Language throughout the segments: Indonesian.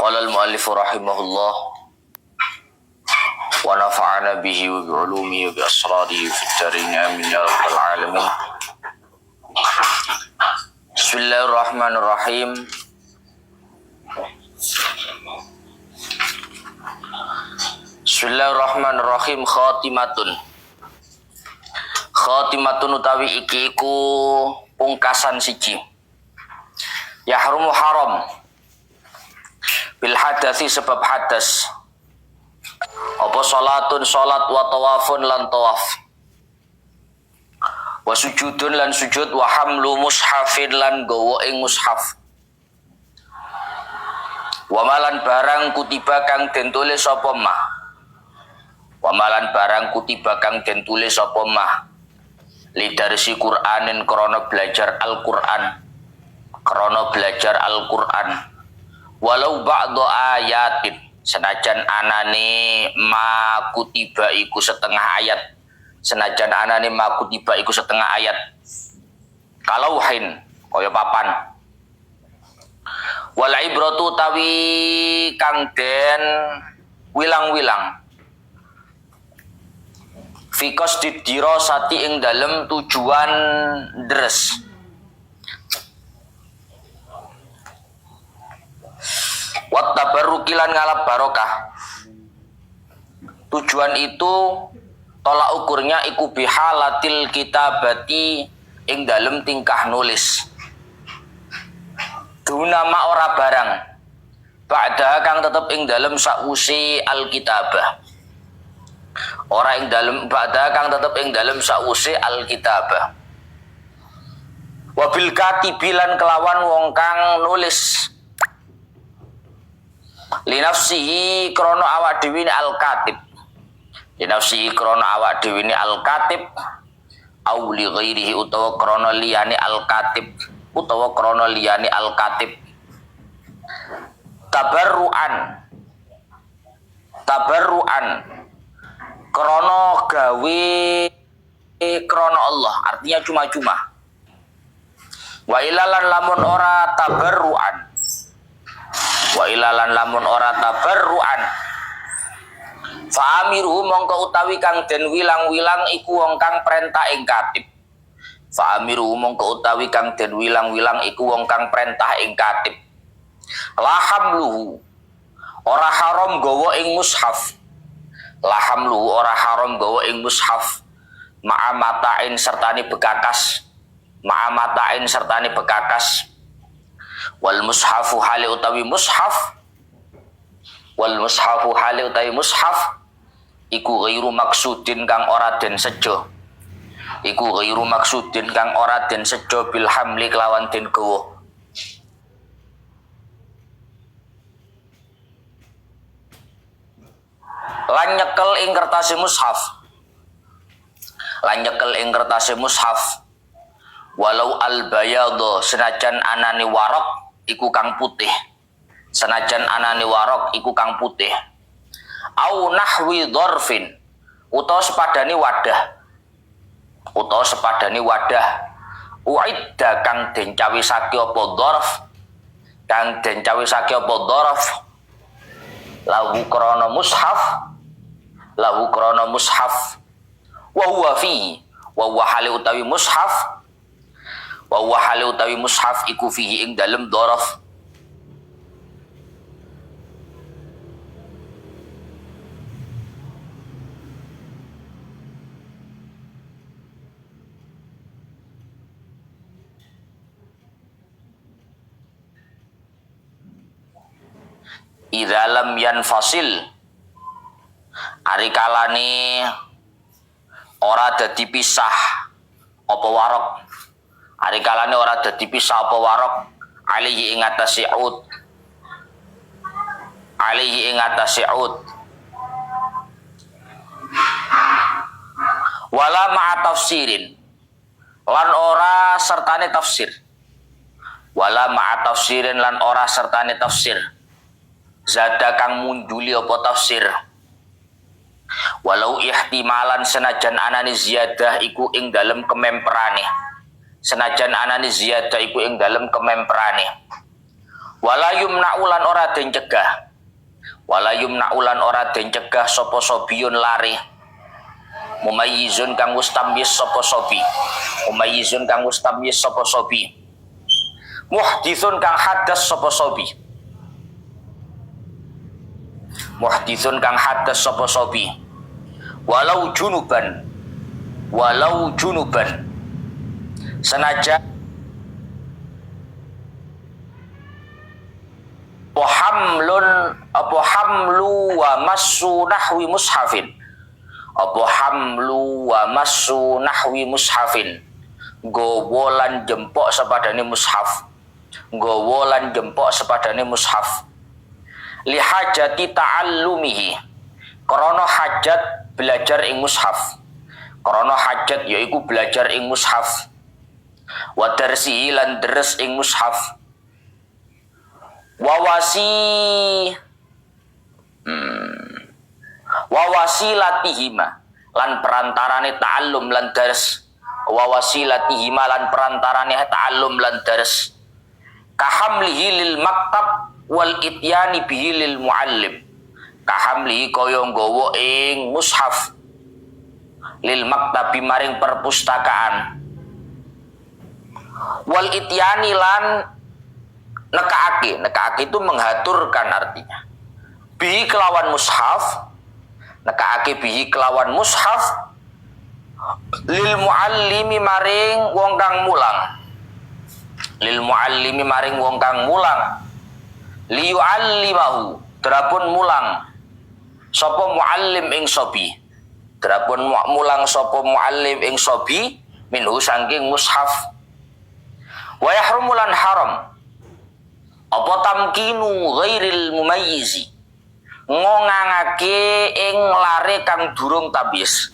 Qala al-muallif rahimahullah wa nafa'ana bihi wa bi'ulumihi wa bi asrarihi fid darin amin ya rabbal alamin. Bismillahirrahmanirrahim. Bismillahirrahmanirrahim. Khatimatun utawi iki iku pungkasan siji. Yahrumu haram bil hadasi sebab hadas. Apa salatun salat wa tawafun lan tawaf. Wa sujudun lan sujud wa hamlu mushafin lan gawa ing mushaf. Wa malan barang kutiba kang den tulis apa mah. Wa malan barang kutiba kang den tulis apa mah. Lidarsi Qur'anin krana belajar Al-Qur'an. Krana belajar Al-Qur'an. Walau ba'du ayatin senajan anane ma kutiba iku setengah ayat. Senajan anane ma kutiba iku setengah ayat. Kalauhin kaya papan. Wal ibratu tawi kang den wilang-wilang. Fikos didirosati ing dalem tujuan deres. Wat tabarrukilan ngalap barokah. Tujuan itu tolak ukurnya iku bihalatil kitabati ing dalem tingkah nulis. Dunama ora barang. Ba'da kang tetep ing dalem sausi alkitabah. Ora ing dalem ba'da kang tetep ing dalem sausi alkitabah. Wabil katibilan kelawan wong kang nulis. Linafsihi krono awak dhewe ni al-katib. Linafsihi krono awak dhewe ni al-katib au li ghairihi utawa krono liyane al-katib utawa krono liyane al-katib. Tabarruan krono gawe krono Allah, artinya cuma-cuma. Wa ilalan lamun ora tabarruan. Wa ilalan lamun ora tabarruan. Fa amiruhu mongko utawi kang den wilang-wilang iku wong kang perintah ing katib. Fa amiruhu mongko utawi kang den wilang-wilang iku wong kang perintah ing katib. La hamluhu ora haram gawa ing mushaf. La hamluhu ora haram gawa ing mushaf. Ma'a matain sertane bekakas. Ma'a matain sertane bekakas. Wal mushafu hali utawi mushaf. Wal mushafu hali utawi mushaf iku ghairu maksudin kang ora den sejo. Iku ghairu maksudin kang ora den sejo bil hamli kelawan den gawa. Lan nyekel ing kertase mushaf. Lan nyekel ing kertase mushaf. Walau al-bayadho senajan anane warok iku kang putih. Senajan anane warok iku kang putih. Au nahwi dzarfin utawa sepadane wadah. Utawa sepadane wadah. Uidda kang den cawisake apa dzarf. Kang den cawisake apa dzarf. Lahu krana mushaf. Lahu krana mushaf. Wa huwa fi wa huwa hali utawi mushaf. Wa huwa hali utawi mushaf iku fihi ing dalem dzaraf. Idza lam yanfasil ari kalane ora dadi pisah apa warok. Ari kalane ora dadi pisah apa warok alihi ing atase ud. Alihi ing atase ud. Wala ma'a tafsirin lan ora sertane tafsir. Wala ma'a tafsirin lan ora sertane tafsir. Zada kang munduli apa tafsir. Walau ihtimalan senajan anane ziyadah iku ing dalem kememperane. Senajan anane ziyadah iku ing dalem kememperane. Wala yumna'u lan ora den cegah. Wala yumna'u lan ora den cegah sapa sobiyun lari. Mumayyizun kang wis tamyiz sapa sobi. Mumayyizun kang wis tamyiz sapa sobi. Muhditsun kang hadas sapa sobi. Muhditsun kang hadas sapa sobi. Walau junuban. Walau junuban. Senajan apa hamlu wa massu nahwi mushafin. Apa hamlu wa massu nahwi mushafin. Gowo lan jempok sepadane mushaf. Gowo lan jempok sepadane mushaf. Li hajati ta'allumihi. Krana hajat belajar ing mushaf. Krana hajat yaiku belajar ing mushaf. Wa darsihi lan deres ing mushaf. Wawasillatihima lan perantarane ta'allum lan dars. Wawasillatihima lan perantarane ta'allum lan dars. Kahamlihi lil maktab wal ityani bihi lil muallim. Kahamlihi kaya nggawa ing mushaf lil maktabi maring perpustakaan. Wal ityani lan nekaake itu menghaturkan artinya. Bihi kelawan mushaf, nekaake bihi kelawan mushaf lil muallimi maring wong kang mulang. Lil muallimi maring wong kang mulang. Liyuallimahu drapun mulang sapa muallim ing sobi. Drapun mulang sapa muallim ing sobi minhu saking mushaf. Wa yahrumulan haram apa tamkinu ghairil mumayyizi ngongangake ing lare kang durung tamyiz.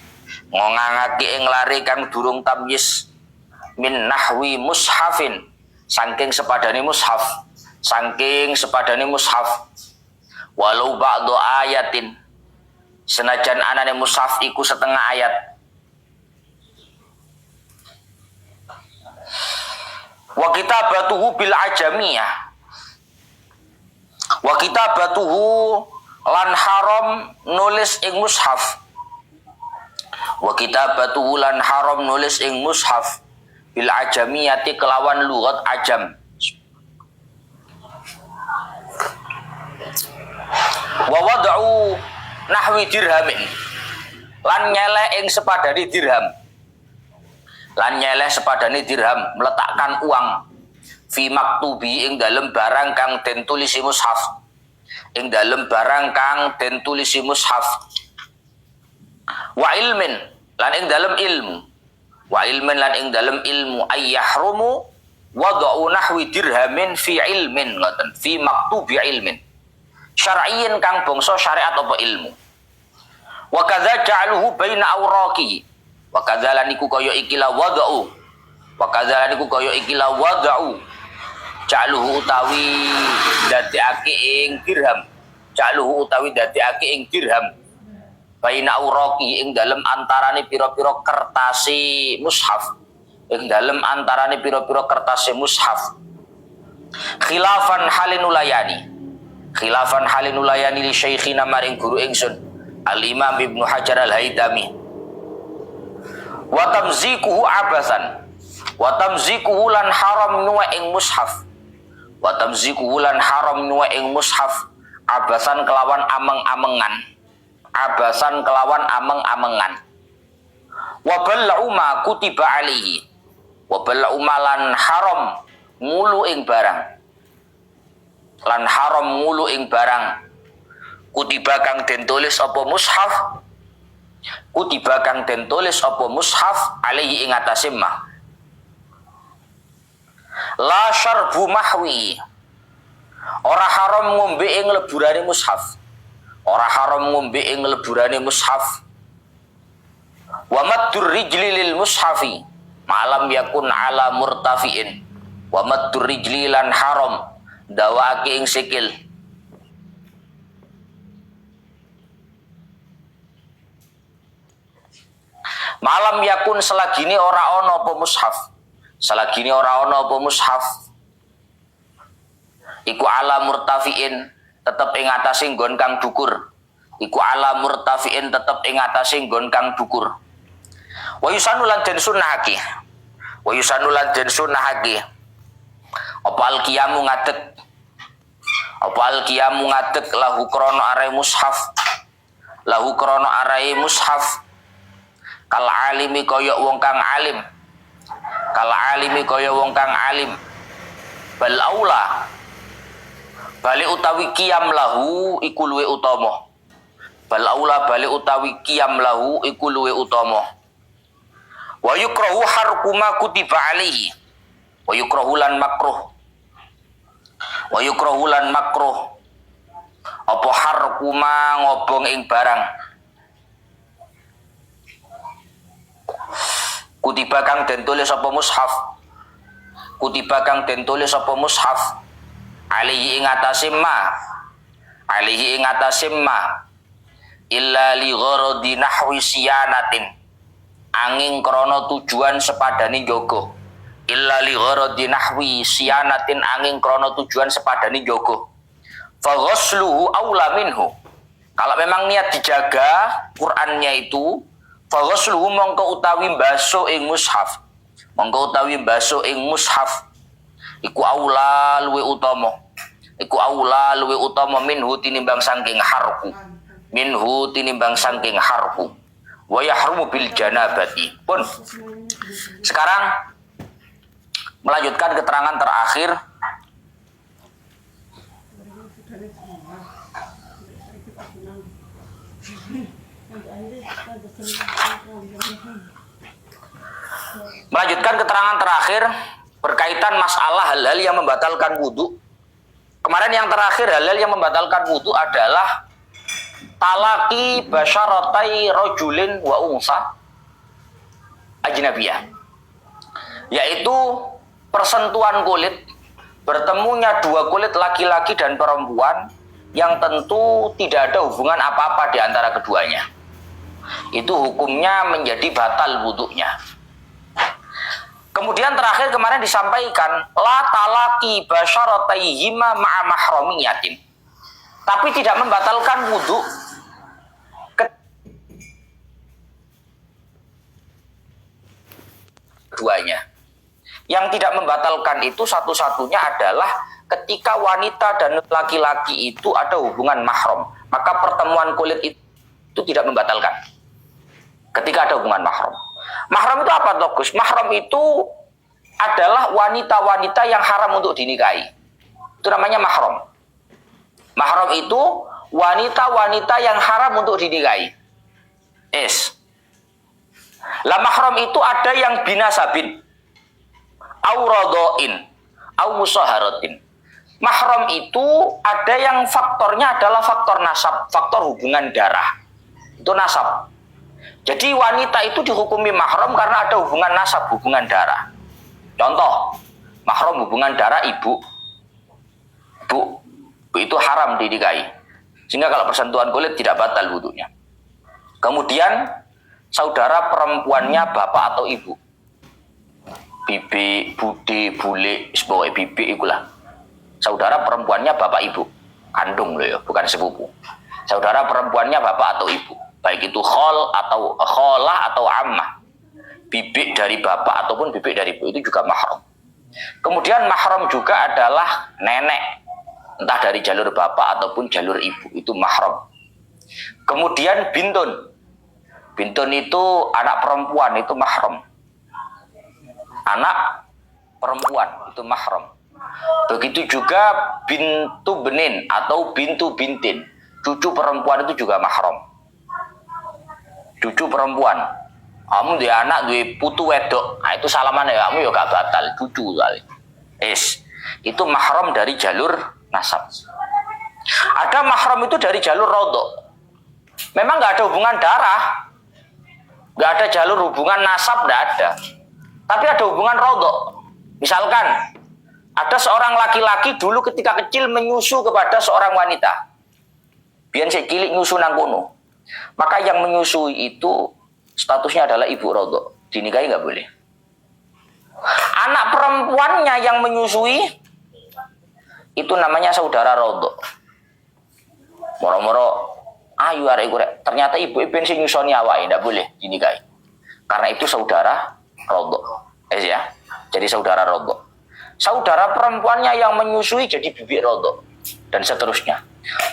Ngongangake ing lare kang durung tamyiz min nahwi mushafin saking sepadane mushaf. Saking sepadane mushaf. Walau ba'du ayatin senajan anane mushaf iku setengah ayat. Wa kitabatuhu bil ajamiyah. Wa kitabatuhu lan haram nulis ing mushaf. Wa kitabatuhu lan haram nulis ing mushaf bil ajamiyati kelawan lughat ajam. Wa wad'u nahwi dirhamin lan nyeleh ing sepadane dirham. Lan nyeleh sepadane dirham, meletakkan uang fi maktubi ing dalem barang kang den tulisi mushaf. Ing dalem barang kang den tulisi mushaf. Wa ilmin lan ing dalem ilmu. Wa ilmin lan ing dalem ilmu ayyahrumu wad'u nahwi dirhamin fi ilmin ngoten fi maktubi ilmin. Syar'iyyin kang bangsa syariat apa ilmu. Wa kadza ja'aluhu baina awraqi. Wa kadza lan iku kaya ikilah wad'u. Wa kadza lan iku kaya ikilah wad'u. Ja'aluhu utawi dadekake ing dirham. Ja'aluhu utawi dadekake ing dirham. Baina awraqi ing dalem antarane pira-pira kertase mushaf. Ing dalem antarane pira-pira kertase mushaf. Khilafan halinulayani. Khilafan halinulayani li syekhina maring guru ingsun Al-Imam Ibnu Hajar Al-Haytami. Wa tamzikuhu abasan. Wa tamzikuhu lan haram nuwa ing mushaf. Wa tamzikuhu lan haram nuwa ing mushaf abasan kelawan ameng-amengan. Abasan kelawan ameng-amengan. Wa bal'u ma kutiba alihi. Wa bal'u lan haram ngulu ing barang. Lan haram ngulu ing barang kutiba kang den tulis apa mushaf. Kutiba kang den tulis apa mushaf alaihi ing atase mah. La syarbu mahwi. Ora haram ngombe ing leburane mushaf. Ora haram ngombe ing leburane mushaf. Wa maddur rijli lil mushafi malam yakun ala murtafiin. Wa maddur rijli lan haram dawake ing sikil. Malam yakun selagine ora ana apa mushaf. Selagine ora ana apa mushaf. Iku ala murtafiin tetep ing atase nggon kang dukur. Iku ala murtafiin tetep ing atase nggon kang dukur. Wa yusanulan den sunnahake. Wa yusanulan den sunnahake. Apa al-qiyamu ngadeg. Apa al-qiyamu ngadeg lahu krana arai mushaf. Lahu krana arai mushaf. Kal alimi kaya wong kang alim. Kal alimi kaya wong kang alim. Bal aula. Bali utawi qiyam lahu iku luwe utama. Bal aula bali utawi qiyam lahu iku luwe utama. Wa yukrahu harkuma kutiba alaihi. Wa yukrahu lan makruh. Wa yukrahu lan makruh. Apa harkuma ngobong ing barang. Kutiba kang den tulis apa mushaf. Kutiba kang den tulis apa mushaf. Alaihi ing atase ma. Alaihi ing atase ma. Illa li gharadi nahwi siyanatin. Angin krana tujuan sepadani njogo. Illa li gharadi nahwi siyanatin angin krana tujuan sepadani njogo. Fa ghusluhu aula minhu. Kalau memang niat dijaga Qur'annya itu, fa ghusluhu mongko utawi baso ing mushaf. Mongko utawi baso ing mushaf. Iku aula luwe utama. Iku aula luwe utama minhu tinimbang saking harku. Minhu tinimbang saking harku. Wa yahrumu bil janabati. Pun. Sekarang melanjutkan keterangan terakhir. Melanjutkan keterangan terakhir berkaitan masalah hal-hal yang membatalkan wudu. Kemarin yang terakhir hal-hal yang membatalkan wudu adalah talaki basyaratai rojulin wa unsa ajnabiyah, yaitu persentuhan kulit, bertemunya dua kulit laki-laki dan perempuan yang tentu tidak ada hubungan apa-apa di antara keduanya. Itu hukumnya menjadi batal wudunya. Kemudian terakhir kemarin disampaikan la talaki basyarataihima ma'a mahramiyatin. Tapi tidak membatalkan wudu keduanya. Yang tidak membatalkan itu satu-satunya adalah ketika wanita dan laki-laki itu ada hubungan mahram, maka pertemuan kulit itu tidak membatalkan. Ketika ada hubungan mahram. Mahram itu apa, Togus? Mahram itu adalah wanita-wanita yang haram untuk dinikahi. Itu namanya mahram. Mahram itu wanita-wanita yang haram untuk dinikahi. Lah mahram itu ada yang binasabin, au radhain, au musaharatin. Mahram itu ada yang faktornya adalah faktor nasab, faktor hubungan darah. Itu nasab. Jadi wanita itu dihukumi mahram karena ada hubungan nasab, hubungan darah. Contoh, mahram hubungan darah ibu. Ibu itu haram dinikahi. Sehingga kalau persentuhan kulit tidak batal wudunya. Kemudian saudara perempuannya bapak atau ibu. Bibi, bude, bule, sebagai bibi itulah. Saudara perempuannya bapak ibu. Kandung loh ya, bukan sepupu. Saudara perempuannya bapak atau ibu. Baik itu khol atau kholah atau ammah. Bibik dari bapak ataupun bibik dari ibu itu juga mahram. Kemudian mahram juga adalah nenek. Entah dari jalur bapak ataupun jalur ibu. Itu mahram. Kemudian bintun. Bintun itu anak perempuan, itu mahram. Anak perempuan, itu mahram. Begitu juga bintu benin atau bintu bintin. Cucu perempuan itu juga mahram. Cucu perempuan, kamu dia anak dia putu wedok, nah itu salaman ya kamu ya gak batal, cucu kali. Itu mahram dari jalur nasab. Ada mahram itu dari jalur rodok. Memang gak ada hubungan darah, gak ada jalur hubungan nasab, gak ada. Tapi ada hubungan rodok. Misalkan ada seorang laki-laki dulu ketika kecil menyusu kepada seorang wanita. Biar saya cilik nyusu nang kono. Maka yang menyusui itu statusnya adalah ibu rodok. Dinikahi nggak boleh. Anak perempuannya yang menyusui itu namanya saudara rodok. Moro-moro ayu arek iku rek, ternyata ibu ben sing nyusoni awake ndak boleh dinikahi. Karena itu saudara rodok. Ya. Jadi saudara rodok. Saudara perempuannya yang menyusui jadi bibi rodok dan seterusnya.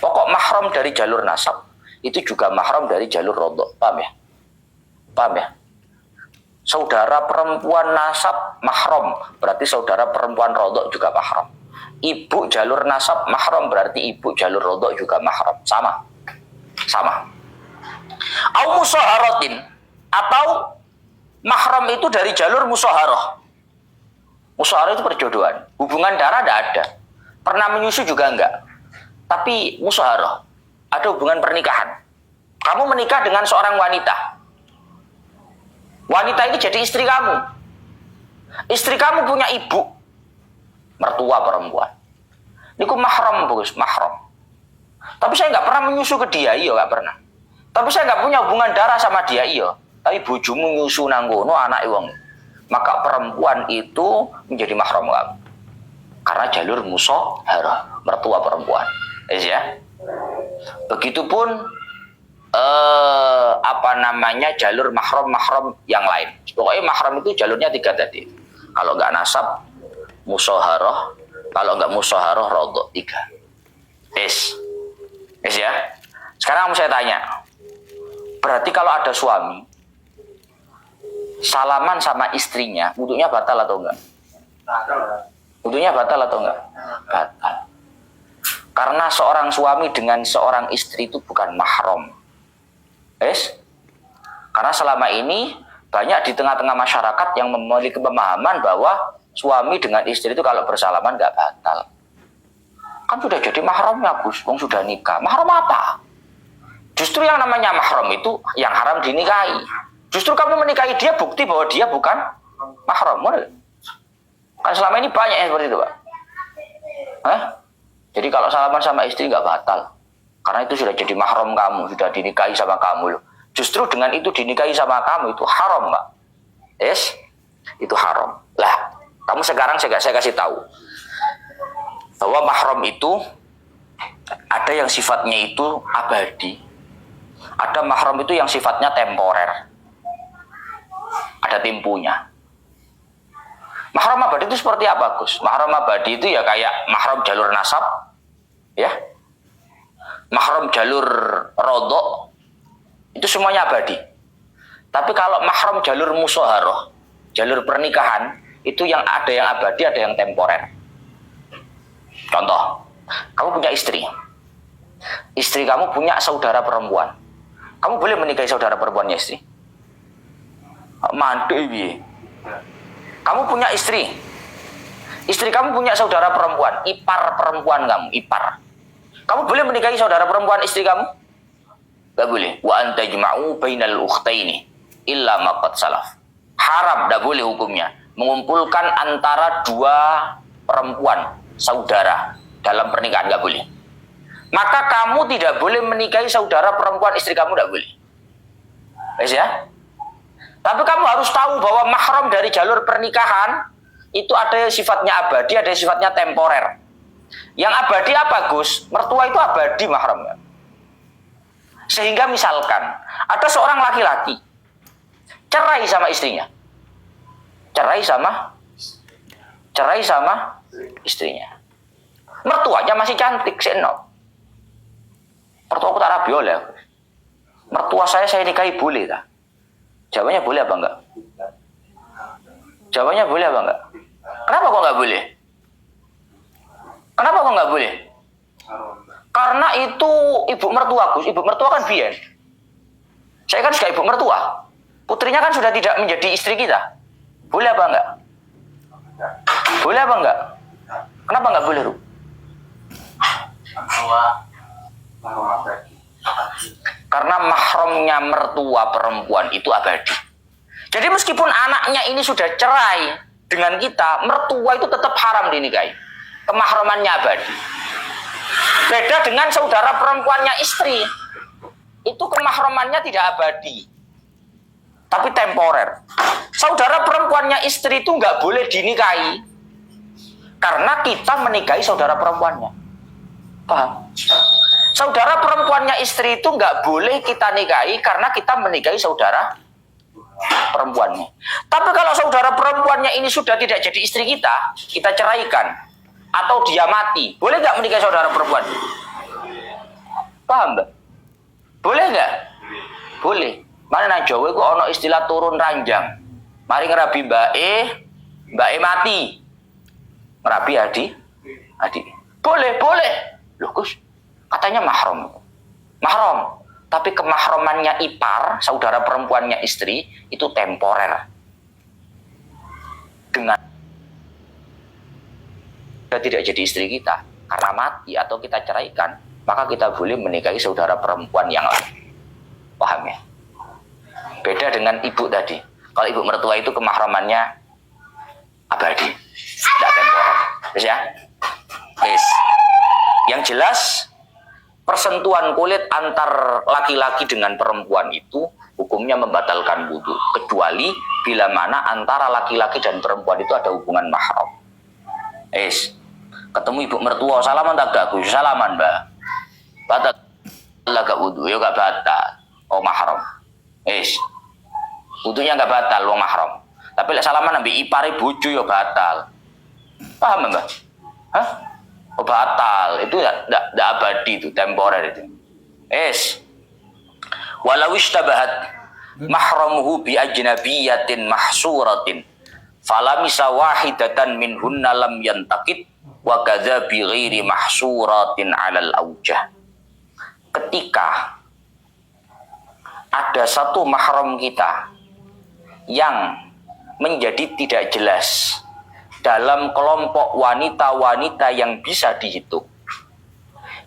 Pokok mahram dari jalur nasab itu juga mahram dari jalur rodok. Paham ya? Paham ya? Saudara perempuan nasab mahram, berarti saudara perempuan rodok juga mahram. Ibu jalur nasab mahram, berarti ibu jalur rodok juga mahram. Sama. Au musaharatin, atau mahram itu dari jalur musaharah. Musaharah itu perjodohan. Hubungan darah tidak ada. Pernah menyusu juga enggak. Tapi musaharah. Ada hubungan pernikahan. Kamu menikah dengan seorang wanita. Wanita ini jadi istri kamu. Istri kamu punya ibu. Mertua perempuan. Ini mahram, bagus, mahram. Tapi saya nggak pernah menyusu ke dia, iya nggak pernah. Tapi saya nggak punya hubungan darah sama dia, iya. Tapi bojomu nyusu nanggono anak wong. Maka perempuan itu menjadi mahram kamu. Karena jalur musyawarah, mertua perempuan. Ya. Begitupun jalur mahram yang lain. Pokoknya mahram itu jalurnya 3 tadi. Kalau nggak nasab, musyawarah. Kalau nggak musyawarah, rodok 3. Yes ya. Sekarang saya tanya. Berarti kalau ada suami salaman sama istrinya, wudunya batal atau enggak? Wudunya batal atau enggak? Batal. Karena seorang suami dengan seorang istri itu bukan mahram. Yes? Karena selama ini banyak di tengah-tengah masyarakat yang memiliki pemahaman bahwa suami dengan istri itu kalau bersalaman enggak batal. Kan sudah jadi mahramnya, Gus. Wong sudah nikah. Mahram apa? Justru yang namanya mahram itu yang haram dinikahi. Justru kamu menikahi dia bukti bahwa dia bukan mahram. Kan selama ini banyak yang seperti itu, Pak. Jadi kalau salaman sama istri nggak batal. Karena itu sudah jadi mahram kamu, sudah dinikahi sama kamu loh. Justru dengan itu dinikahi sama kamu itu haram, Pak. Yes? Itu haram. Lah, kamu sekarang saya kasih tahu. Bahwa mahram itu ada yang sifatnya itu abadi. Ada mahram itu yang sifatnya temporer. Ada tempunya. Mahram abadi itu seperti apa, Gus? Mahram abadi itu ya kayak mahram jalur nasab, ya. Mahram jalur rodok, itu semuanya abadi. Tapi kalau mahram jalur musyawarah, jalur pernikahan, itu yang ada yang abadi, ada yang temporer. Contoh, kamu punya istri. Istri kamu punya saudara perempuan. Kamu boleh menikahi saudara perempuannya istri. Mantu ibu. Kamu punya istri. Istri kamu punya saudara perempuan, ipar perempuan kamu, ipar. Kamu boleh menikahi saudara perempuan istri kamu? Gak boleh. Wa antajma'u bainal ukhtaini illa ma qad salaf. Haram, gak boleh hukumnya. Mengumpulkan antara 2 perempuan saudara dalam pernikahan, gak boleh. Maka kamu tidak boleh menikahi saudara perempuan istri kamu, gak boleh. Ya? Tapi kamu harus tahu bahwa mahram dari jalur pernikahan itu ada yang sifatnya abadi, ada yang sifatnya temporer. Yang abadi apa, Gus? Mertua itu abadi mahramnya. Sehingga misalkan ada seorang laki-laki cerai sama istrinya. Cerai sama istrinya. Mertuanya masih cantik, senop. Mertua aku tak rabi oleh. Mertua saya nikahi boleh tak? Jawabannya boleh apa enggak? Jawabannya boleh apa enggak? Kenapa kok enggak boleh? Kenapa kok enggak boleh? Karena itu ibu mertua, Gus. Ibu mertua kan biyen. Saya kan juga ibu mertua. Putrinya kan sudah tidak menjadi istri kita. Boleh apa enggak? Boleh apa enggak? Kenapa enggak boleh, Ru? Karena mahramnya mertua perempuan itu abadi. Jadi meskipun anaknya ini sudah cerai dengan kita, mertua itu tetap haram dinikahi. Kemahramannya abadi. Beda dengan saudara perempuannya istri. Itu kemahramannya tidak abadi, tapi temporer. Saudara perempuannya istri itu nggak boleh dinikahi Karena kita menikahi saudara perempuannya. Paham? Saudara perempuannya istri itu nggak boleh kita nikahi karena kita menikahi saudara perempuannya. Tapi kalau saudara perempuannya ini sudah tidak jadi istri kita, kita ceraikan atau dia mati, boleh nggak menikahi saudara perempuan? Paham, Mbak? Boleh nggak? Boleh. Mana nang Jawa itu ono istilah turun ranjang. Mari ngerabi Mbak E mati. Ngerabi adik. Boleh. Loh Gus, katanya mahram. Mahram. Tapi kemahramannya ipar, saudara perempuannya istri, itu temporer. Dengan tidak jadi istri kita, karena mati atau kita ceraikan, maka kita boleh menikahi saudara perempuan yang lain. Paham ya? Beda dengan ibu tadi. Kalau ibu mertua itu kemahramannya abadi, tidak temporer. Terus ya? Yes. Yang jelas, persentuhan kulit antar laki-laki dengan perempuan itu hukumnya membatalkan wudu, kecuali bila mana antara laki-laki dan perempuan itu ada hubungan mahram. Ketemu ibu mertua, salaman tak gak? Salaman, Mbak. Batal gak wudu? Ya gak batal. Oh mahram. Wudunya gak batal, wong mahram. Tapi lek salaman ambil ipare bojo ya batal. Paham, Mbak? Hah? Oh, batal. Itu tidak abadi, itu temporer itu. Walau ishtabahat mahramuhu bi ajnabiyatin mahsuratin falamisa wahidatan minhunna lam yantakid wa kadza bi ghairi mahsuratin 'alal aujah. Ketika ada satu mahram kita yang menjadi tidak jelas dalam kelompok wanita-wanita yang bisa dihitung,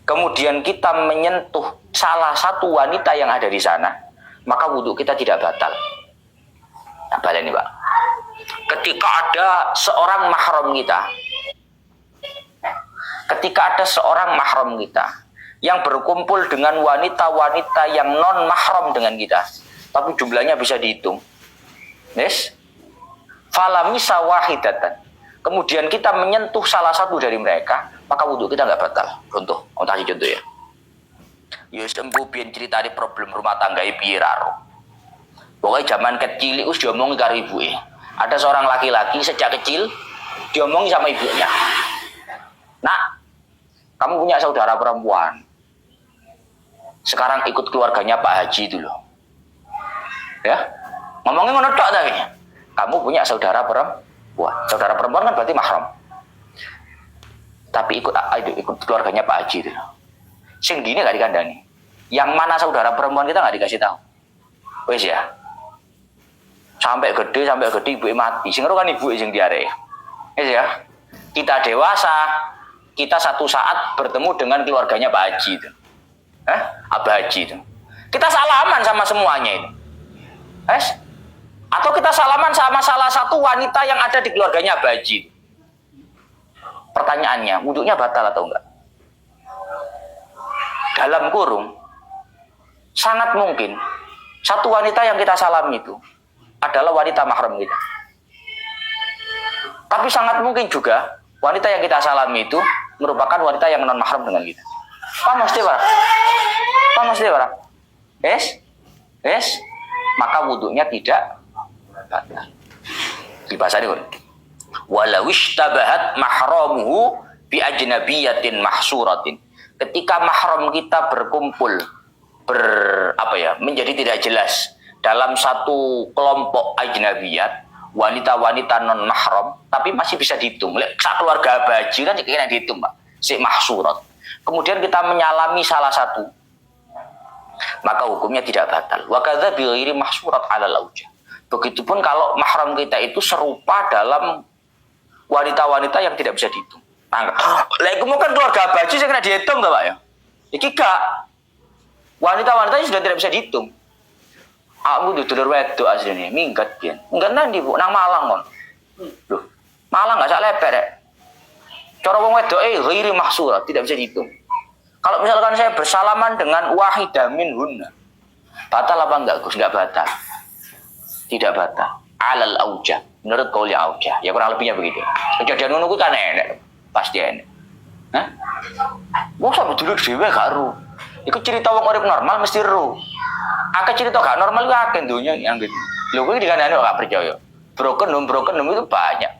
kemudian kita menyentuh salah satu wanita yang ada di sana, maka wudhu kita tidak batal. Nah, ini Pak. Ketika ada seorang mahram kita, yang berkumpul dengan wanita-wanita yang non mahram dengan kita, tapi jumlahnya bisa dihitung, falamisa wahidatan, kemudian kita menyentuh salah satu dari mereka, maka wudhu kita nggak batal. Contoh ya. Ya sembuh biyen ceritane problem rumah tangga piye raro. Pokoknya zaman kecil wis diomongi karo ibuke. Ada seorang laki-laki sejak kecil diomongi sama ibunya. Nak, kamu punya saudara perempuan. Sekarang ikut keluarganya Pak Haji itu loh. Ya. Ngomongnya ngono tok tapi. Kamu punya saudara perempuan. Saudara perempuan kan berarti mahram. Tapi ikut keluarganya Pak Haji itu. Sing gini gak dikandani. Yang mana saudara perempuan kita gak dikasih tahu. Wes ya. Sampai gede ibu mati. Sing kan ibu sing diare. Wes ya. Kita dewasa, kita satu saat bertemu dengan keluarganya Pak Haji itu. Abah Haji itu. Kita salaman sama semuanya itu. Atau kita salaman sama salah satu wanita yang ada di keluarganya Abah Haji. Pertanyaannya, wudhunya batal atau enggak? Dalam kurung, sangat mungkin satu wanita yang kita salami itu adalah wanita mahram kita. Tapi sangat mungkin juga wanita yang kita salami itu merupakan wanita yang non mahram dengan kita. Pak mesti barang. Maka wudhunya tidak batal. Di bahasa ini, walau ishtabahat mahramuhu bi ajnabiyatin mahsuratin. Ketika mahram kita berkumpul menjadi tidak jelas dalam satu kelompok ajnabiyat, wanita-wanita non mahram, tapi masih bisa dihitung. Sak keluarga Haji kan kira dihitung, Pak. Si mahsurat. Kemudian kita menyalami salah satu, maka hukumnya tidak batal. Wa kadza bi ghairi mahsurat 'alal aujah. Begitupun kalau mahram kita itu serupa dalam wanita-wanita yang tidak bisa dihitung. Lek kan keluarga Haji saya kena dihitung enggak, Pak ya? Iki gak wanita-wanita sudah tidak bisa dihitung. Aku dulur wedok asline minggat pian. Minggat nang ndi, Bu? Nang Malang kon. Loh, Malang enggak sak lepek rek. Cara wong wedoke ghairi mahsurat, tidak bisa dihitung. Kalau misalkan saya bersalaman dengan wahidah minhunna, batal apa enggak, Gus? Enggak batal. Tidak batal. Alal aujah, menurut qauli aujah. Ya kurang lebihnya begitu. Kejadian ngono kuwi kan enek. pasti enak. Hah? Wong sampe dulur dhewe gak ero. Iku cerita wong urip normal mesti ero. Akeh cerita gak normal ku akeh donya yang gitu. Lho kowe dikandani gak percaya. Broken home itu banyak.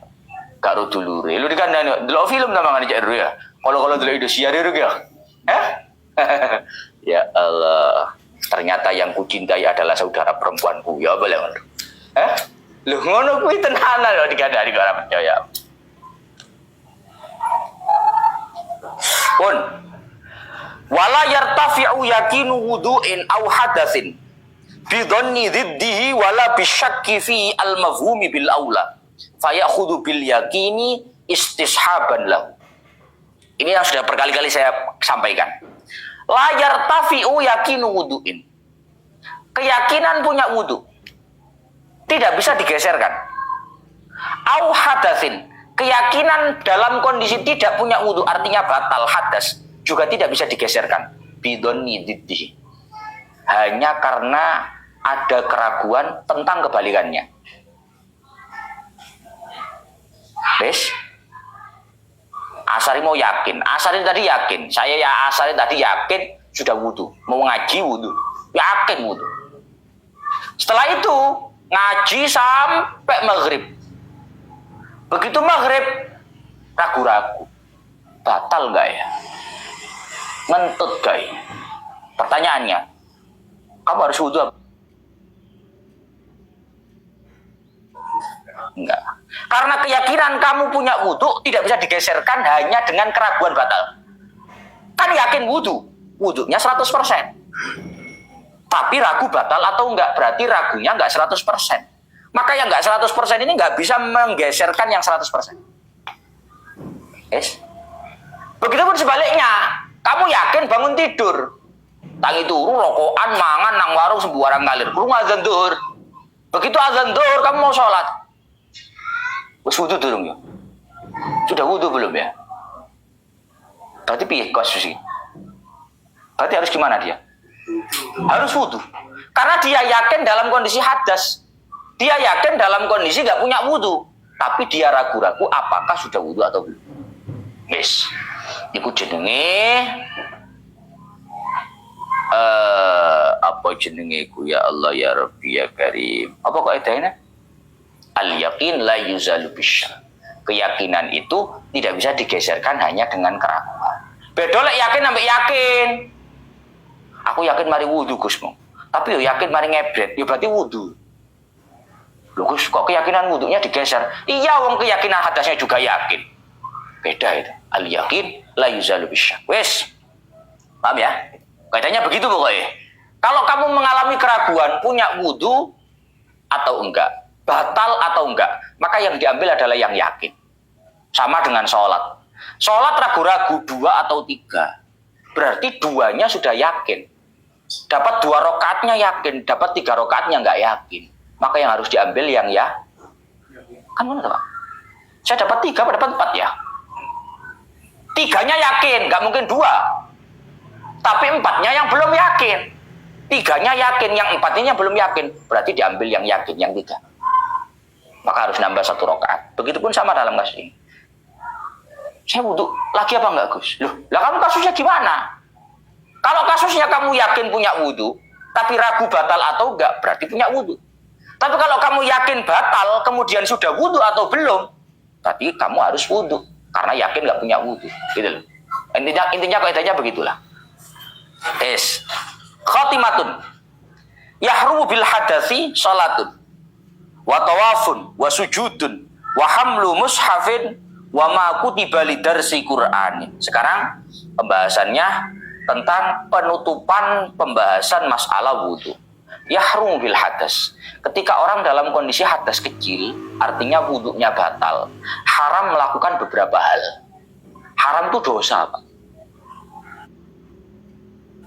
Gak ero dulure. Lu dikandani delok film tamangane cek ero ya. Kalau delok Indosiar ero ya. Hah? Ya Allah. Ternyata yang kucintai adalah saudara perempuanku. Ya boleh ngono. Hah? Lho ngono kuwi tenanan lho dikandani kok ora percaya. Pun wala yartafi'u yakinu wudu'in aw hadatsin bi dhanni dhiddihi wala bisyakki fi al-mafhumi bil aula fayakhudhu bil yakini istishaban lahu. Ini yang sudah berkali-kali saya sampaikan. La yartafi'u yakinu wudu'in. Keyakinan punya wudu tidak bisa digeserkan. Aw hadatsin. Keyakinan dalam kondisi tidak punya wudu artinya batal hadas juga tidak bisa digeserkan. Bidonni diddihi. Hanya karena ada keraguan tentang kebalikannya. Wes? Asari mau yakin. Asari tadi yakin. Saya ya Asari tadi yakin sudah wudu. Mau ngaji wudu. Yakin wudu. Setelah itu ngaji sampai maghrib. Begitu maghrib ragu-ragu, batal nggak ya? Ngentut gak ya? Pertanyaannya, kamu harus wudu apa? Enggak. Karena keyakinan kamu punya wudu tidak bisa digeserkan hanya dengan keraguan batal. Kan yakin wudu, wudunya 100%. Tapi ragu batal atau enggak, berarti ragunya enggak 100%. Maka yang enggak 100% ini enggak bisa menggeserkan yang 100%. Yes. Begitupun sebaliknya, kamu yakin bangun tidur, tangi turu rokokan mangan nang warung sembarang ngalir, kurung azan zuhur. Begitu azan zuhur kamu mau sholat, wis wudu durung ya? Sudah wudu belum ya? Berarti piye kasusnya? Berarti harus gimana dia? Harus wudu. Karena dia yakin dalam kondisi hadas. Dia yakin dalam kondisi gak punya wudu. Tapi dia ragu-ragu apakah sudah wudu atau belum. Yes. Iku jenenge apa jenenge ku ya Allah ya Rabbi ya Karim. Apa kok edahnya? Al yakin la yuzalu bisyak. Keyakinan itu tidak bisa digeserkan hanya dengan keraguan. Beda lek yakin sampai yakin. Aku yakin mari wudu Gusmu. Tapi yo yakin mari ngebret, ya berarti wudu. Loh Gus, kok keyakinan wudunya digeser? Iya, wong keyakinan hadasnya juga yakin. Beda itu. Al yakin la yuzalu bisyak. Wes. Paham ya? Kaidahnya begitu pokoknya. Kalau kamu mengalami keraguan punya wudu atau enggak, batal atau enggak, maka yang diambil adalah yang yakin. Sama dengan sholat. Sholat ragu-ragu 2 atau 3. Berarti 2-nya sudah yakin. Dapat 2 rakaatnya yakin, dapat 3 rakaatnya enggak yakin. Maka yang harus diambil yang ya. Kan mana Pak? Saya dapat 3, dapat 4 ya. 3-nya yakin, enggak mungkin 2. Tapi 4-nya yang belum yakin. 3-nya yakin, yang 4-nya belum yakin. Berarti diambil yang yakin, yang 3. Maka harus nambah 1 rakaat. Begitupun sama dalam kasus ini. Saya wudu lagi apa enggak Gus? Loh, lah kamu kasusnya gimana? Kalau kasusnya kamu yakin punya wudu, tapi ragu batal atau enggak, berarti punya wudu. Tapi kalau kamu yakin batal, kemudian sudah wudu atau belum, berarti kamu harus wudu. Karena yakin enggak punya wudu. Gitu loh. Intinya kaidahnya begitulah. Khatimatun. Yahrumu bil hadasi salatun. Wa tawafun, wa sujudun, wa hamlu mushafin, wa ma kutiba lidarsi Qur'ani. Sekarang pembahasannya tentang penutupan pembahasan masalah wudu. Yahrumu bil hadas. Ketika orang dalam kondisi hadas kecil, artinya wudunya batal, haram melakukan beberapa hal. Haram itu dosa, Pak.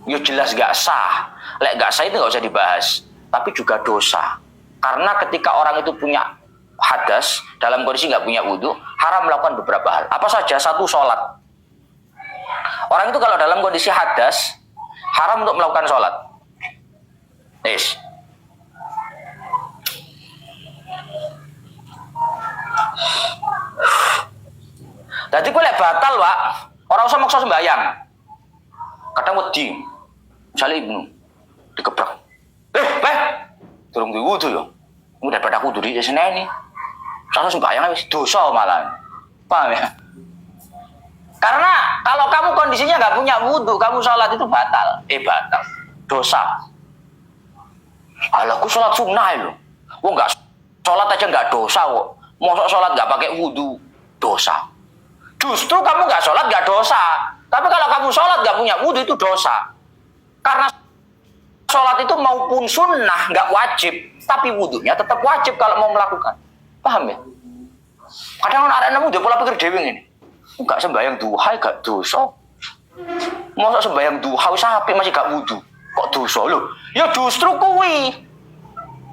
Ya jelas gak sah. Lek gak sah itu gak usah dibahas. Tapi juga dosa. Karena ketika orang itu punya hadas, dalam kondisi gak punya wudu, haram melakukan beberapa hal. Apa saja? 1, sholat. Orang itu kalau dalam kondisi hadas, haram untuk melakukan sholat. Dadi kowe lek batal, Pak, ora usah maksa sembayang. Kadang wedi. Misale Ibnu dikebrak. Durung diwudu yo. Mu daripada aku duri seneni. Salah sembayang wis dosa malah. Paham ya? Karena kalau kamu kondisinya nggak punya wudhu, kamu sholat itu batal. Batal. Dosa. Alah, aku sholat sunnah loh. Wah, nggak sholat aja nggak dosa kok. Mosok sholat nggak pakai wudhu, dosa. Justru kamu nggak sholat nggak dosa. Tapi kalau kamu sholat nggak punya wudhu itu dosa. Karena sholat itu maupun sunnah nggak wajib, tapi wudhunya tetap wajib kalau mau melakukan. Paham ya? Kadang orang nemu dia pola pikir dewe ini. Enggak sembahyang duha gak dosa. Masa sembahyang duha sampai masih gak wudu. Kok dosa lho? Ya justru kuwi.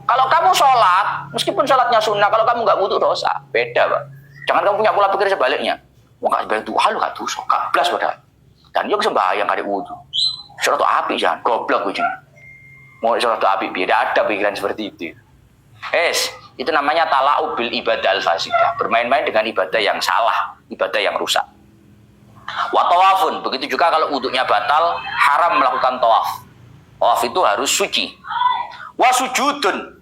Kalau kamu sholat, meskipun sholatnya sunnah, kalau kamu gak wudu dosa. Beda, Pak. Jangan kamu punya pola pikir sebaliknya. Wah, gak sembahyang duha lu gak dosa. Gak blas padahal. Dan yo sembahyang kali wudu. Sholat itu api jangan goblok kuwi. Mau sholat itu api, beda ada pikiran seperti itu. Itu namanya tala'ub bil ibadah al-fasidah. Bermain-main dengan ibadah yang salah, ibadah yang rusak. Wa tawafun, begitu juga kalau wudhunya batal, haram melakukan tawaf. Tawaf itu harus suci. Wa sujudun,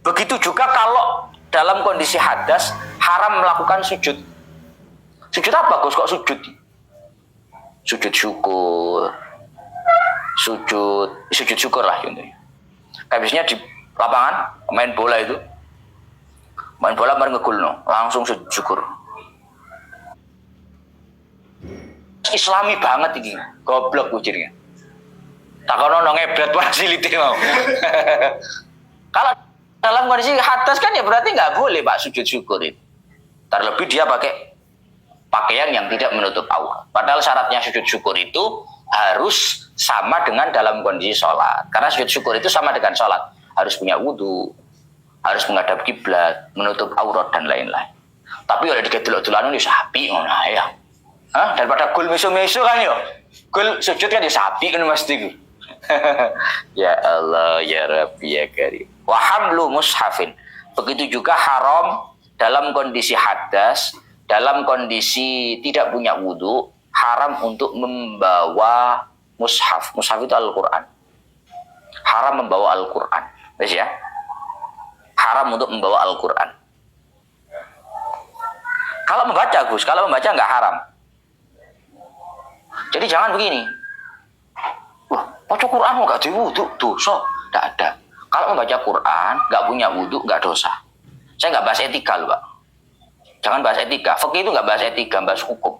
begitu juga kalau dalam kondisi hadas, haram melakukan sujud. Sujud apa, Gus? Kok sujud? Sujud syukur. Sujud syukur lah contohnya. Kayak biasanya di lapangan, main bola itu. Main bola bareng ngegulno, langsung sujud syukur. Islami banget ini, goblok ujarnya. Takono ngebret fasilite mau. Kalau dalam kondisi hadas kan ya berarti nggak boleh Pak sujud syukur itu. Terlebih dia pakai pakaian yang tidak menutup aurat. Padahal syaratnya sujud syukur itu harus sama dengan dalam kondisi sholat. Karena sujud syukur itu sama dengan sholat. Harus punya wudhu, harus menghadap kiblat, menutup aurat dan lain-lain. Tapi oleh digedelok-delokan ini sapi ngono ya. Daripada gul meso-meso kan yo. Gul sujud kan di sapi kan mesti. Ya Allah ya Rabbi ya Karim. Wa hamlu mushafin. Begitu juga haram dalam kondisi hadas, dalam kondisi tidak punya wudu, haram untuk membawa mushaf. Mushaf itu Al-Qur'an. Haram membawa Al-Qur'an. Wes ya? Haram untuk membawa Al-Quran. Kalau membaca, Gus, kalau membaca nggak haram. Jadi jangan begini. Wah, baca Quran nggak diwudhu, dosa. Nggak ada. Kalau membaca Quran nggak punya wudhu, nggak dosa. Saya nggak bahas etika loh, Pak. Jangan bahas etika. Fikih itu nggak bahas etika, bahas hukum.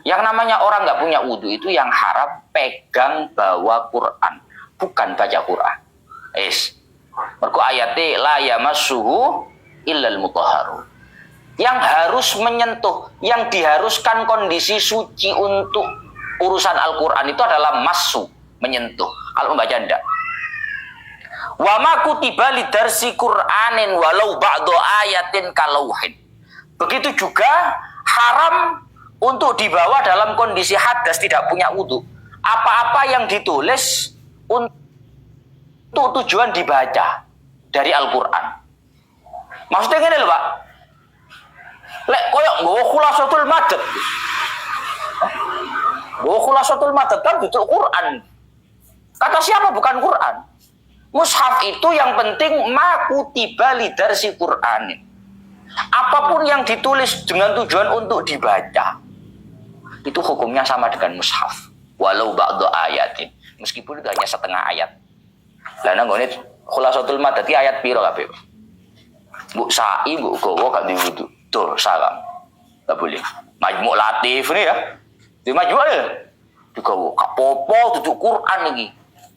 Yang namanya orang nggak punya wudhu itu yang haram pegang bawa Quran, bukan baca Quran. Mergo ayate la yamassuhu illal mutahharun. Yang harus menyentuh, yang diharuskan kondisi suci untuk urusan Al-Qur'an itu adalah massu, menyentuh. Kalau membaca ndak. Wa ma kutiba lidarsi Qur'anin walau ba'du ayatin kalauhin. Begitu juga haram untuk dibawa dalam kondisi hadas tidak punya wudu. Apa-apa yang ditulis untuk tujuan dibaca dari Al-Quran. Maksudnya gini loh Pak. Lek koyok nggawa khulasatul madad. Nggawa khulasatul madad kan itu Quran. Kata siapa bukan Quran? Mushaf itu yang penting ma kutiba lidarsi Qur'anin. Apapun yang ditulis dengan tujuan untuk dibaca, itu hukumnya sama dengan mushaf. Walau ba'du ayatin. Meskipun itu hanya setengah ayat. Lah nang ngene khulasatul madad ayat piro kabeh? Mbok sa'i mbok gowo gak diwudu. Dosa kamu. Enggak boleh. Majmu' latif ini ya. Di majmu' ya. Digowo gak popo duduk Quran iki.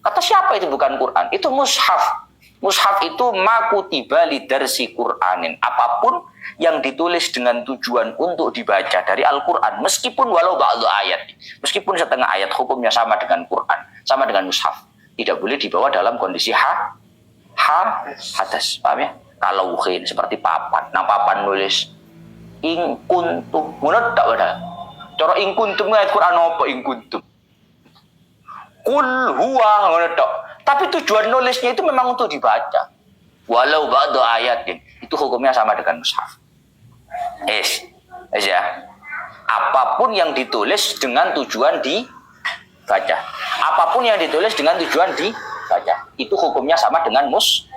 Kata siapa itu bukan Quran? Itu mushaf. Mushaf itu ma kutiba lidarsi Qur'anin. Apapun yang ditulis dengan tujuan untuk dibaca dari Al-Qur'an, meskipun walau ba'du ayat. Meskipun setengah ayat, hukumnya sama dengan Quran, sama dengan mushaf. Tidak boleh dibawa dalam kondisi hadas, paham ya? Kalau seperti papan, nah papan nulis ing kuntum, menurut tak ada. Cara ing kuntum ayat Quran apa ing kuntum? Kul huwa menurut tak. Tapi tujuan nulisnya itu memang untuk dibaca. Walau ba'du ayatin, itu hukumnya sama dengan mushaf. Ya. apapun yang ditulis dengan tujuan dibaca. Apapun yang ditulis dengan tujuan dibaca. Itu hukumnya sama dengan mushaf.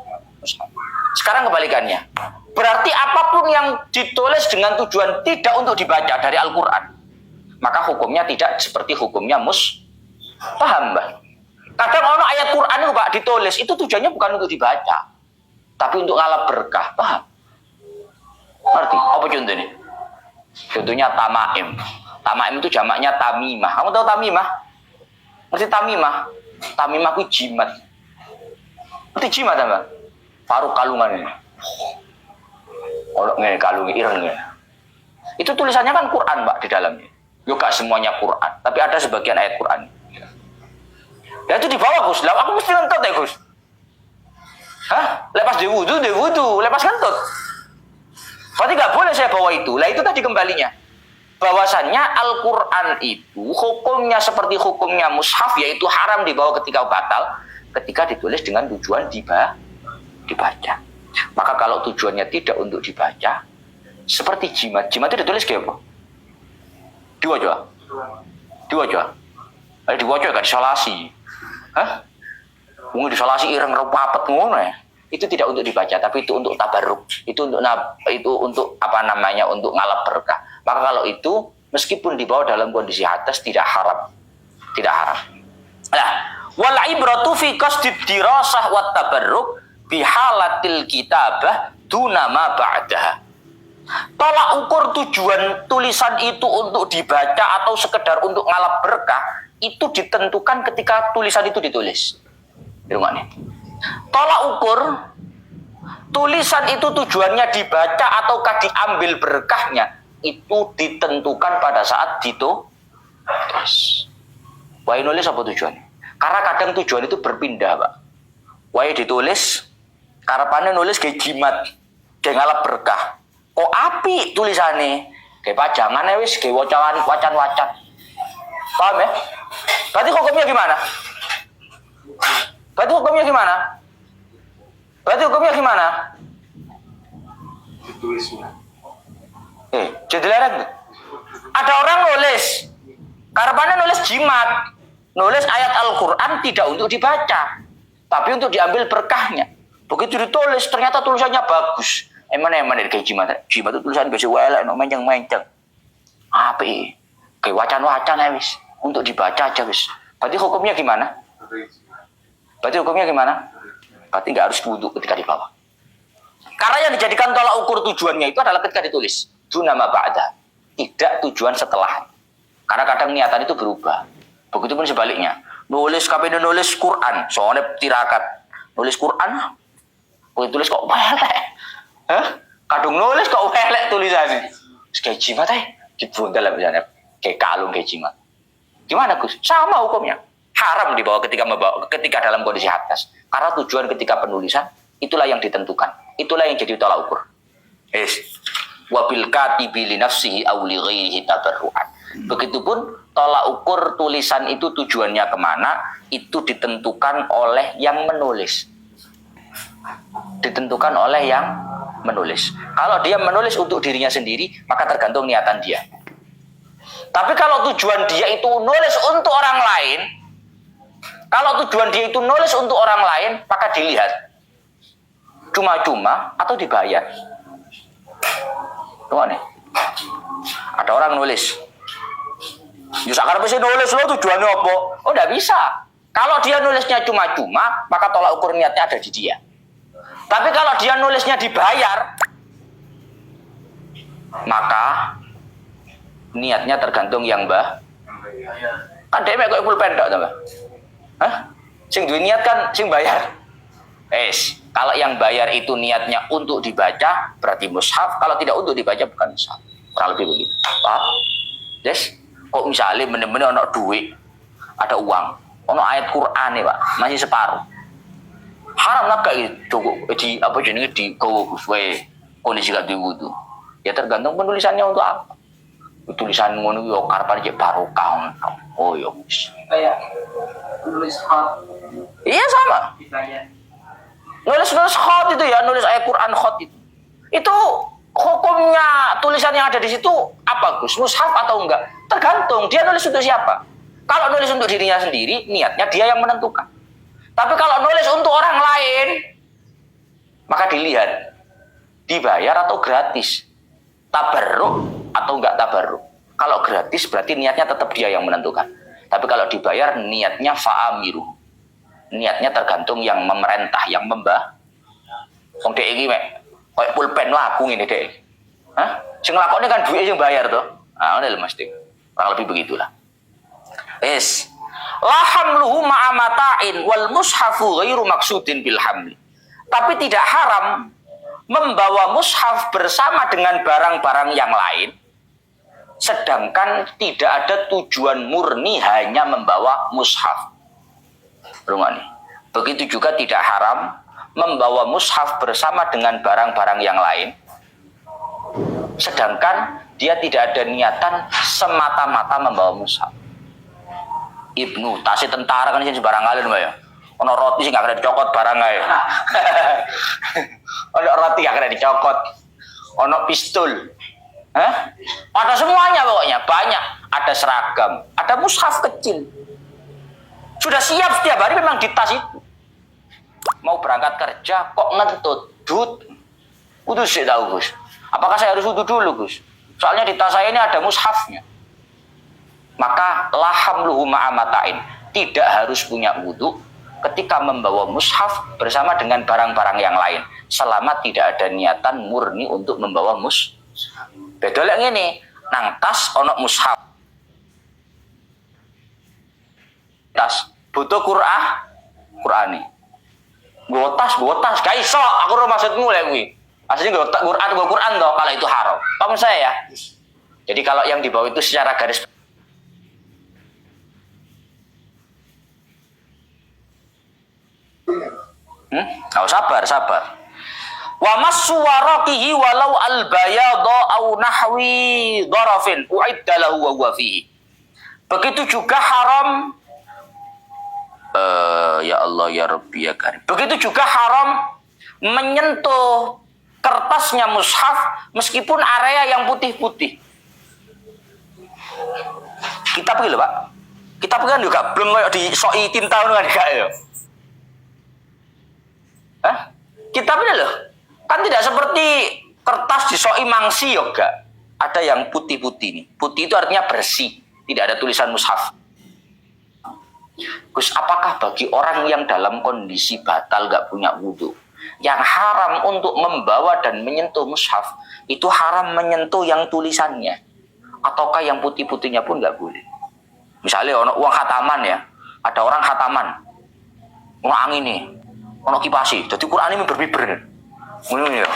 Sekarang kebalikannya. Berarti apapun yang ditulis dengan tujuan tidak untuk dibaca dari Al-Quran, maka hukumnya tidak seperti hukumnya paham, Mbak? Kadang ono ayat Quran itu Pak ditulis, itu tujuannya bukan untuk dibaca, tapi untuk ngalap berkah, paham? Ngerti? Apa contohnya? Contohnya tamaim. Tamaim itu jamaknya tamimah. Kamu tahu tamimah? Ngerti tamimah? Tamimah itu jimat. Ngerti jimat, Mbak? Paruh kalungan ini. Orang ngene kalungi ireng. Itu tulisannya kan Quran, Pak, di dalamnya. Yo gak semuanya Quran, tapi ada sebagian ayat Quran. Ya itu dibawa, Gus. Lah aku mesti ngentut ya, Gus. Hah? Lepas di wudu, lepas ngentut. Berarti gak boleh saya bawa itu. Lah itu tadi kembalinya. Bahwasannya Al-Quran itu hukumnya seperti hukumnya mushaf, yaitu haram dibawa ketika batal, ketika ditulis dengan tujuan dibaca. Maka kalau tujuannya tidak untuk dibaca, seperti jimat. Jimat itu ditulis kayak apa? Diwajah. Diwajah gak disolasi. Hah? Mungkin disolasi ireng rapet ngono ya. Itu tidak untuk dibaca, tapi itu untuk tabarruk. Itu untuk apa namanya? Untuk ngalap berkah. Maka kalau itu meskipun dibawa dalam kondisi hadas tidak haram. Tidak haram. Nah, wal ibratu fi qasdid dirasah wat tabarruk bihalatil kitabah dunama ba'daha. Tolak ukur tujuan tulisan itu untuk dibaca atau sekedar untuk ngalap berkah itu ditentukan ketika tulisan itu ditulis. Nih. Tolak ukur tulisan itu tujuannya dibaca ataukah diambil berkahnya itu ditentukan pada saat ditulis. Wah, nulis apa tujuannya? Karena kadang tujuan itu berpindah, Pak. Wah, ditulis karepane nulis kayak jimat, kayak ngalap berkah. Kok api tulisannya? Kayak pajangan wis, kayak wacan-wacan. Paham ya? Berarti hukumnya gimana? Ditulisnya. Jadi lereng. Ada orang nulis, karepane nulis jimat, nulis ayat Al-Quran tidak untuk dibaca, tapi untuk diambil berkahnya. Begitu ditulis, ternyata tulisannya bagus. Emang kayak jimat itu tulisan biasa welek, menceng-menceng. Api, kayak wacan-wacan ya wis, untuk dibaca aja wis. Berarti hukumnya gimana? Berarti nggak harus wudhu ketika dibawa. Karena yang dijadikan tolak ukur tujuannya itu adalah ketika ditulis. Dunama ba'da. Tidak tujuan setelah. Karena kadang niatan itu berubah. Begitupun sebaliknya. Nulis Quran, soalnya tirakat. Nulis Quran, tulis kok welek. Hah? Kadung nulis kok welek tulisannya. Kayak jimat dibuntel misalnya. Kayak kalung kayak jimat. Gimana, Gus? Sama hukumnya. Haram dibawa ketika dalam kondisi hadas. Karena tujuan ketika penulisan itulah yang ditentukan. Itulah yang jadi tolak ukur. Wabil katibi li nafsihi aw li ghairihi tabarru'an. Begitupun tolak ukur tulisan itu tujuannya kemana, itu ditentukan oleh yang menulis. Kalau dia menulis untuk dirinya sendiri, maka tergantung niatan dia. Tapi kalau tujuan dia itu nulis untuk orang lain, maka dilihat cuma-cuma atau dibayar. Tuh nih. Ada orang nulis. Ya sakar mesti nulis lo tujuannya apa? Oh, enggak bisa. Kalau dia nulisnya cuma-cuma, maka tolak ukur niatnya ada di dia. Tapi kalau dia nulisnya dibayar, maka niatnya tergantung yang kan dia kok pulpen tok, Mbah. Hah? Sing duwe niat kan sing bayar. Kalau yang bayar itu niatnya untuk dibaca, berarti mushaf. Kalau tidak untuk dibaca, bukan mushaf. Kurang lebih begitu. Paham? Kok misalnya bener-bener ada duit, ada uang, ada ayat Quran nih, Pak, masih separuh. Haram lah kayak gitu. Di kondisi gak diwudu. Ya tergantung penulisannya untuk apa. Tulisan ngono yo karepan cek barokah. Oh yo. Kayak nulis khot. Iya sama. Nulis khot itu ya, nulis ayat Quran khot itu. Itu Hukumnya tulisan yang ada di situ apa Gus? Mushaf atau enggak? Tergantung dia nulis untuk siapa. Kalau nulis untuk dirinya sendiri, niatnya dia yang menentukan. Tapi kalau nulis untuk orang lain, maka dilihat dibayar atau gratis, tabarruk atau enggak tabarruk. Kalau gratis berarti niatnya tetap dia yang menentukan. Tapi kalau dibayar niatnya fa'amiru. Niatnya tergantung yang memerintah, yang membah. Wong dek iki mek koyo pulpen laku ngene dek. Hah? Sing nglakoni kan duwe sing bayar to. Ah ngene lho Mas Dik. Kurang lebih begitulah. Wis. La hamluhu ma'a mata'in wal mushafu ghairu maksudin bil hamli. Tapi tidak haram membawa mushaf bersama dengan barang-barang yang lain, sedangkan tidak ada tujuan murni hanya membawa mushaf. Rungokne. Begitu juga tidak haram membawa mushaf bersama dengan barang-barang yang lain, sedangkan dia tidak ada niatan semata-mata membawa mushaf. Ibnu tasih tentara kan sing sembarang kali Mbak ya. Ono roti sing gak kena dicokot barang ae. Ono roti gak kena dicokot. Ono pistol. Hah? Ada semuanya pokoknya, banyak. Ada seragam, ada mushaf kecil. Sudah siap setiap hari memang di tas itu. Mau berangkat kerja kok ngentut, dut. Udah sih tahu Gus. Apakah saya harus wudu dulu Gus? Soalnya di tas saya ini ada mushafnya. Maka lahamluhu ma'amatain, tidak harus punya wudu ketika membawa mushaf bersama dengan barang-barang yang lain, selama tidak ada niatan murni untuk membawa mushaf. Beda lek ngene, nang tas ono mushaf. Tas butuh Qur'ani. Nggo tas, gak iso. Aku ora maksudmu lek kuwi. Aslinya nggo Qur'an toh, kalau itu haram. Paham saya ya? Jadi kalau yang dibawa itu secara garis Oh, sabar. Wa maswarakihi walau al-bayadha au nahwi dharafin uidda lahu wa huwa fihi. Begitu juga haram ya Allah ya Rabbi ya Karim. Begitu juga haram menyentuh kertasnya mushaf meskipun area yang putih-putih. Kitab iki lho, Pak. Kitab kan juga belum kayak disoi tinta ngono kan gak ya. Hah? Kitabnya loh, kan tidak seperti kertas disoi mangsi yoga. Ada yang putih-putih nih. Putih itu artinya bersih, tidak ada tulisan mushaf. Gus, apakah bagi orang yang dalam kondisi batal gak punya wudu, yang haram untuk membawa dan menyentuh mushaf, itu haram menyentuh yang tulisannya, ataukah yang putih-putihnya pun gak boleh? Misalnya ono uang khataman ya, ada orang khataman, ono angin nih, ono kipasi, jadi Quran ini berbiber. Ya.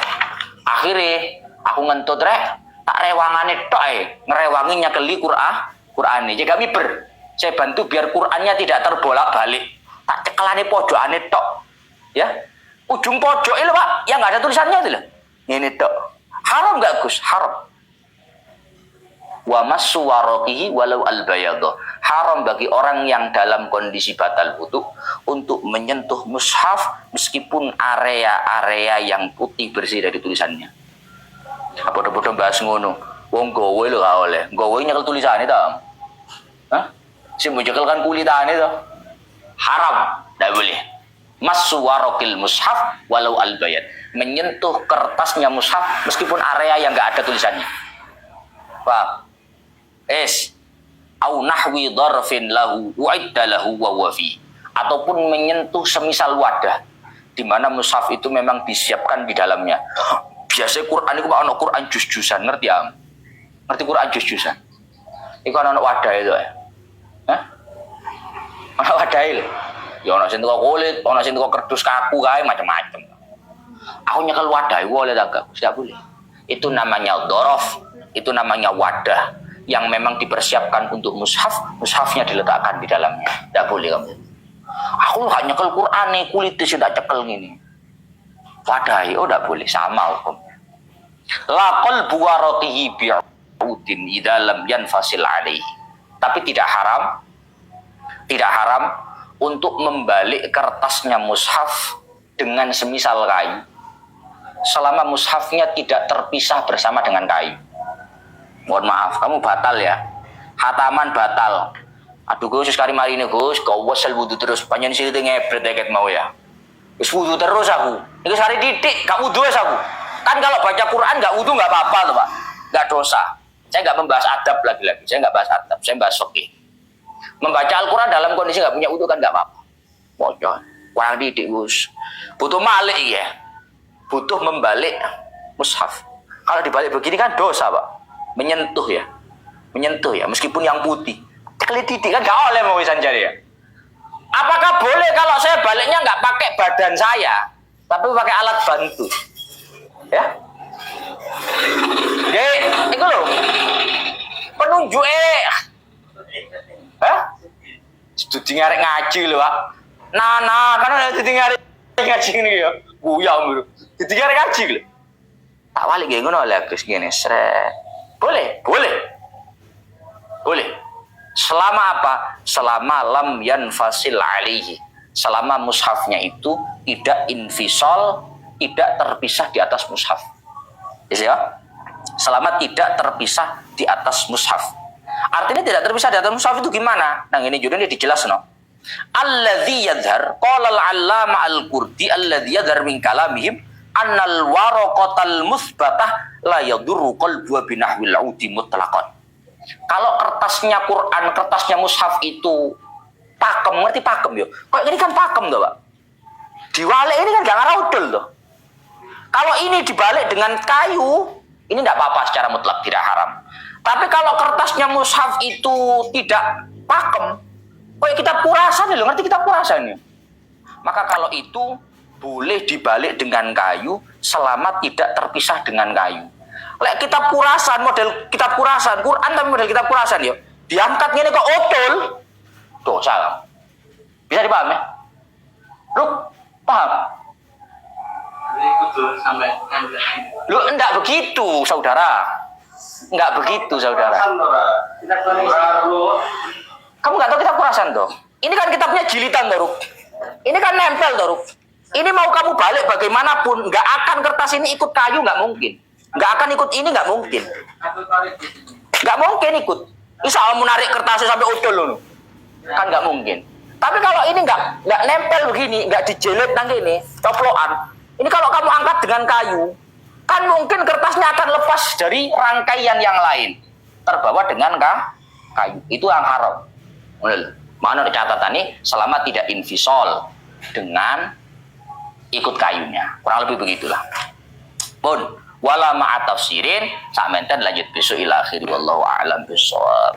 Akhirnya aku ngentut rek, tak rewangane tok ngerewangi nyakeli Quran ini, jaga miber. Saya bantu biar Qurannya tidak terbolak-balik. Tak cekelane pojokane tok. Ya. Ujung pojok itu Pak, yang nggak ada tulisannya itu loh. Ini tok. Haram nggak Gus? Haram. Wa maswarakihi walau al-bayadha. Haram bagi orang yang dalam kondisi batal wudu untuk menyentuh mushaf meskipun area-area yang putih bersih dari tulisannya. Apa-apa bahas ngono. Wong gowe lho gak oleh. Gowe nyekel tulisane ta. Hah? Si menjekel kan kulitane to. Haram, tidak boleh. Maswarakil mushaf walau al-bayad. Menyentuh kertasnya mushaf meskipun area yang enggak ada tulisannya. Paham? Au nahwi dharfin lahu uidda lahu wa huwa fi. Ataupun menyentuh semisal wadah di mana mushaf itu memang disiapkan di dalamnya. Biasanya Quran itu ono Quran juz-juzan, ngerti ya? Ngerti Quran juz-juzan? Iku ono wadah itu ya. Hah? Ono wadah itu. Ya ono sing teko kulit, ono sing teko kerdus kaku kae macam-macam. Aku nyekel wadah iku oleh tak? Tidak boleh. Itu namanya dhorof, itu namanya wadah yang memang dipersiapkan untuk mushaf, mushafnya diletakkan di dalamnya. Tidak boleh kamu. Aku gak nyekel Quran nih, kulitnya sudah cekel gini. Wadah itu tidak boleh, sama hukumnya. La qalbu waraqihi bi'udin idza lam yanfasil alaihi. Tapi tidak haram untuk membalik kertasnya mushaf dengan semisal kayu selama mushafnya tidak terpisah bersama dengan kayu. Mohon maaf, kamu batal ya. Hataman batal. Aduh Gus, sekali mari ini Gus, kau wasal wudu terus. Panjang sini tuh ngepret deket mau ya. Gus wudu terus aku. Itu sehari titik, gak wudu aku. Kan kalau baca Quran gak wudu gak apa-apa tuh Pak. Gak dosa. Saya gak membahas adab lagi-lagi. Saya gak bahas adab, saya bahas fikih. Membaca Al-Quran dalam kondisi gak punya wudu kan gak apa-apa. Bocor. Kurang titik Gus. Butuh malik ya. Butuh membalik mushaf. Kalau dibalik begini kan dosa Pak. Menyentuh ya, meskipun yang putih. Kali titik kan gak oleh mau sanjari ya. Apakah boleh kalau saya baliknya nggak pakai badan saya, tapi pakai alat bantu? Ya, itu loh penunjuk studi ngarek ngaji loh Pak. Nah, karena studi ngarek ngaji ini ya, buyang bro. Studi ngarek ngaji loh. Tak balik gini ngono lah Gus gini, seret. Boleh. Selama apa? Selama lam yanfasil alaihi. Selama mushafnya itu tidak infisal, tidak terpisah di atas mushaf. Ya? Selama tidak terpisah di atas mushaf. Artinya tidak terpisah di atas mushaf itu gimana? Nah ini juga dijelas no. Alladzi yadhar qala al-allama al-Qurdi alladzi yadhar min kalamihim annal waraqatal musbatah la yadurru qalbu binahwil udi mutlaqan. Kalau kertasnya Quran, kertasnya mushaf itu pakem, ngerti pakem yo. Kok ini kan pakem tuh, Pak. Diwalik ini kan gak ngaraudel tuh. Kalau ini dibalik dengan kayu, ini enggak apa-apa secara mutlak, tidak haram. Tapi kalau kertasnya mushaf itu tidak pakem, kok kitab kurasan lho, ngerti kitab kurasan ya? Maka kalau itu boleh dibalik dengan kayu selama tidak terpisah dengan kayu. Lek kitab kurasan, model kitab kurasan, Quran tapi model kitab kurasan ya. Diangkat ngene kok otol. Dosa. Bisa dipahami? Lu paham? Lu enggak begitu, saudara. Enggak begitu, saudara. Kamu enggak tahu kitab kurasan toh? Ini kan kitabnya jilitan toh, ini kan nempel toh. Ini mau kamu balik bagaimanapun, nggak akan kertas ini ikut kayu, nggak mungkin. Nggak akan ikut ini, nggak mungkin. Nggak mungkin ikut. Bisa kamu narik kertasnya sampai utul loh, kan nggak mungkin. Tapi kalau ini nggak nempel begini, nggak dijelit nang ini, coplokan. Ini kalau kamu angkat dengan kayu, kan mungkin kertasnya akan lepas dari rangkaian yang lain, terbawa dengan kayu. Itu yang haram. Mana catatan ini selama tidak infisol dengan ikut kayunya, kurang lebih begitulah. Pun wala ma'a tafsirin sak menten lanjut besok ila akhir wallahu a'lam bissawab.